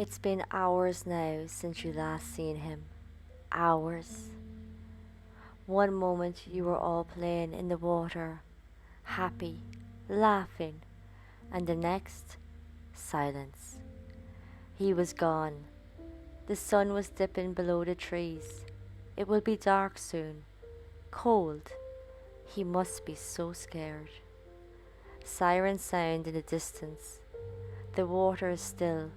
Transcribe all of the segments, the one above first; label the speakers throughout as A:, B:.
A: It's been hours now since you last seen him. Hours. One moment you were all playing in the water, happy, laughing, and the next, silence. He was gone. The sun was dipping below the trees. It will be dark soon. Cold. He must be so scared. Sirens sound in the distance. The water is still.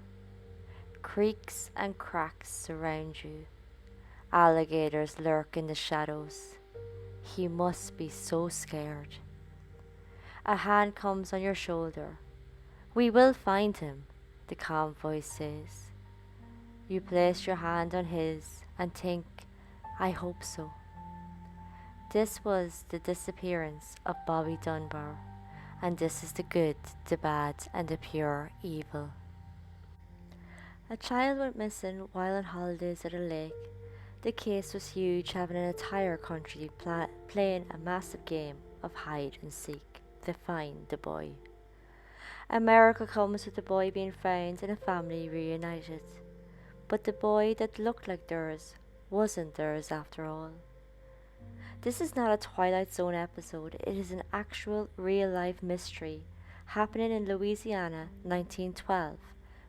A: Creaks and cracks surround you. Alligators lurk in the shadows. He must be so scared. A hand comes on your shoulder. We will find him, the calm voice says. You place your hand on his and think, I hope so. This was the disappearance of Bobby Dunbar, and this is the good, the bad, and the pure evil. A child went missing while on holidays at a lake. The case was huge, having an entire country playing a massive game of hide and seek to find the boy. A miracle comes with the boy being found and a family reunited. But the boy that looked like theirs wasn't theirs after all. This is not a Twilight Zone episode, it is an actual real-life mystery happening in Louisiana, 1912,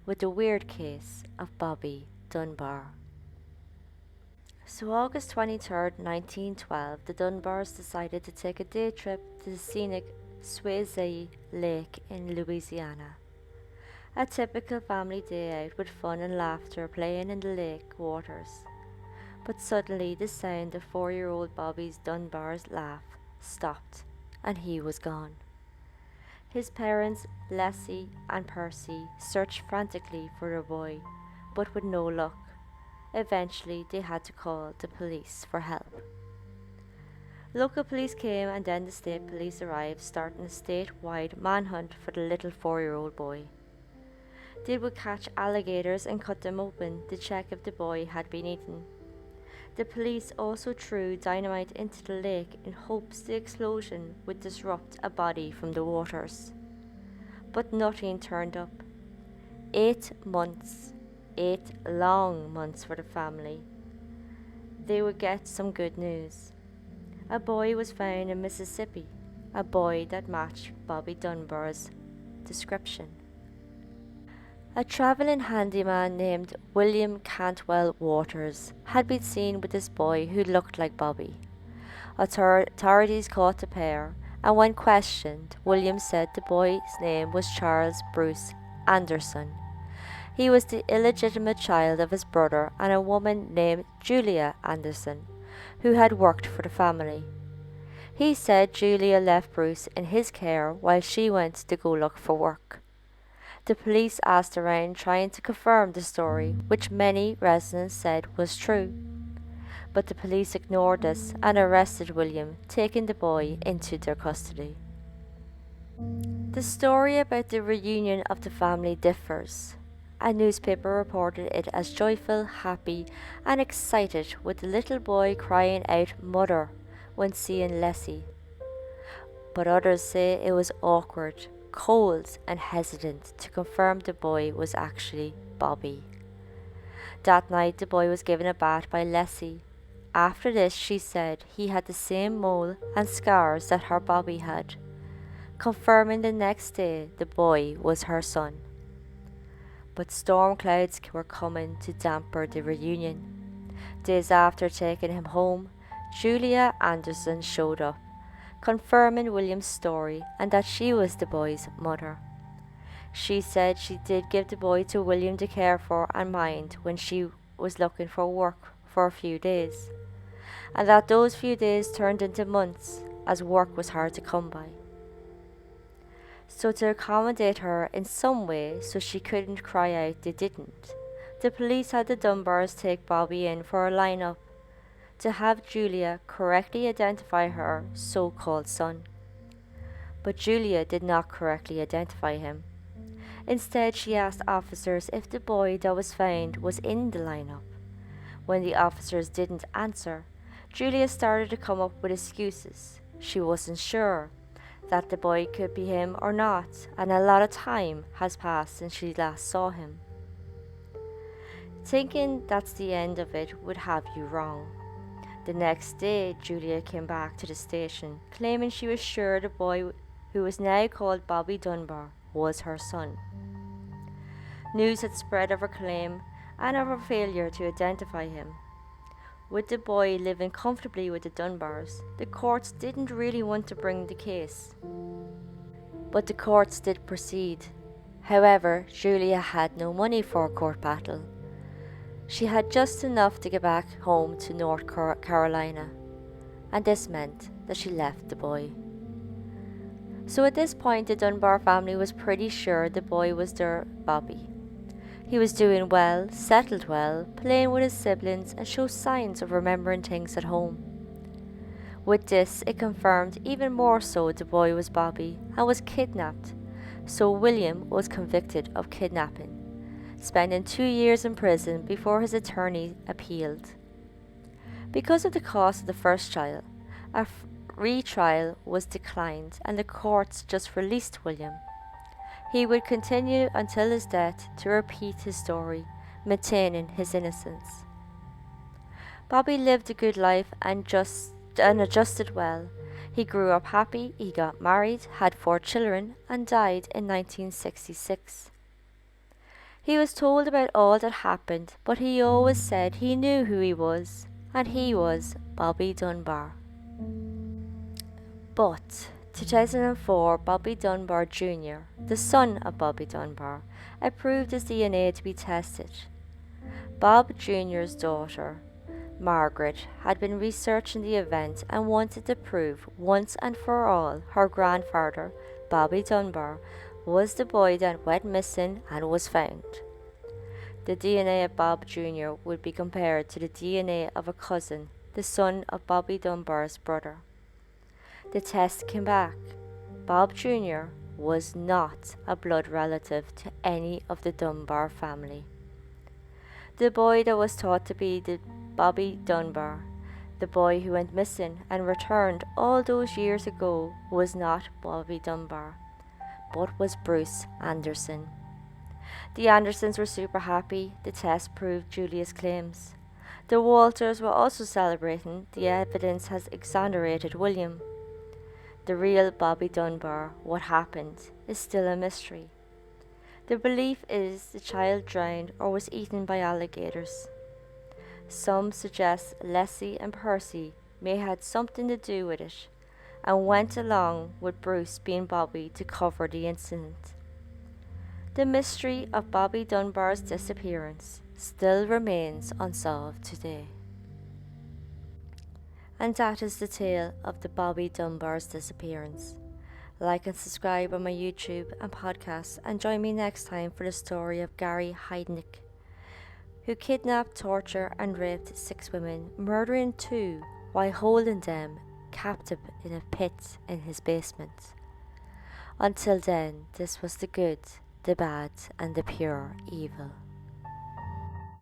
A: with the weird case of Bobby Dunbar. So August 23rd, 1912, the Dunbars decided to take a day trip to the scenic Swayze Lake in Louisiana. A typical family day out with fun and laughter playing in the lake waters. But suddenly the sound of 4-year-old Bobby Dunbar's laugh stopped and he was gone. His parents, Leslie and Percy, searched frantically for their boy, but with no luck. Eventually they had to call the police for help. Local police came and then the state police arrived, starting a statewide manhunt for the little 4-year-old boy. They would catch alligators and cut them open to check if the boy had been eaten. The police also threw dynamite into the lake in hopes the explosion would disrupt a body from the waters. But nothing turned up. 8 months, 8 long months for the family. They would get some good news. A boy was found in Mississippi, a boy that matched Bobby Dunbar's description. A travelling handyman named William Cantwell Waters had been seen with this boy who looked like Bobby. Authorities caught the pair, and when questioned, William said the boy's name was Charles Bruce Anderson. He was the illegitimate child of his brother and a woman named Julia Anderson, who had worked for the family. He said Julia left Bruce in his care while she went to go look for work. The police asked around trying to confirm the story, which many residents said was true. But the police ignored this and arrested William, taking the boy into their custody. The story about the reunion of the family differs. A newspaper reported it as joyful, happy, and excited, with the little boy crying out "Mother" when seeing Leslie. But others say it was awkward, cold, and hesitant to confirm the boy was actually Bobby. That night the boy was given a bath by Leslie. After this, she said he had the same mole and scars that her Bobby had, confirming the next day the boy was her son. But storm clouds were coming to damper the reunion. Days after taking him home, Julia Anderson showed up, confirming William's story and that she was the boy's mother. She said she did give the boy to William to care for and mind when she was looking for work for a few days, and that those few days turned into months as work was hard to come by. So to accommodate her in some way so she couldn't cry out they didn't, the police had the Dunbars take Bobby in for a line-up to have Julia correctly identify her so-called son. But Julia did not correctly identify him. Instead, she asked officers if the boy that was found was in the lineup. When the officers didn't answer, Julia started to come up with excuses. She wasn't sure that the boy could be him or not, and a lot of time has passed since she last saw him. Thinking that's the end of it would have you wrong. The next day, Julia came back to the station, claiming she was sure the boy, who was now called Bobby Dunbar, was her son. News had spread of her claim and of her failure to identify him. With the boy living comfortably with the Dunbars, the courts didn't really want to bring the case. But the courts did proceed. However, Julia had no money for a court battle. She had just enough to get back home to North Carolina, and this meant that she left the boy. So at this point, the Dunbar family was pretty sure the boy was their Bobby. He was doing well, settled well, playing with his siblings, and showed signs of remembering things at home. With this, it confirmed even more so the boy was Bobby and was kidnapped, so William was convicted of kidnapping, spending 2 years in prison before his attorney appealed. Because of the cost of the first trial, a retrial was declined and the courts just released William. He would continue until his death to repeat his story, maintaining his innocence. Bobby lived a good life and adjusted well. He grew up happy, he got married, had 4 children, and died in 1966. He was told about all that happened, but he always said he knew who he was, and he was Bobby Dunbar. But 2004, Bobby Dunbar Jr., the son of Bobby Dunbar, approved his DNA to be tested. Bob Jr.'s daughter, Margaret, had been researching the event and wanted to prove once and for all her grandfather, Bobby Dunbar, was the boy that went missing and was found. The DNA of Bob Jr. would be compared to the DNA of a cousin, the son of Bobby Dunbar's brother. The test came back. Bob Jr. was not a blood relative to any of the Dunbar family. The boy that was thought to be the Bobby Dunbar, the boy who went missing and returned all those years ago, was not Bobby Dunbar, but was Bruce Anderson. The Andersons were super happy. The test proved Julia's claims. The Walters were also celebrating. The evidence has exonerated William. The real Bobby Dunbar, what happened, is still a mystery. The belief is the child drowned or was eaten by alligators. Some suggest Leslie and Percy may have had something to do with it and went along with Bruce being Bobby to cover the incident. The mystery of Bobby Dunbar's disappearance still remains unsolved today. And that is the tale of the Bobby Dunbar's disappearance. Like and subscribe on my YouTube and podcast, and join me next time for the story of Gary Heidnik, who kidnapped, tortured and raped 6 women, murdering 2 while holding them captive in a pit in his basement. Until then, this was the good, the bad and the pure evil.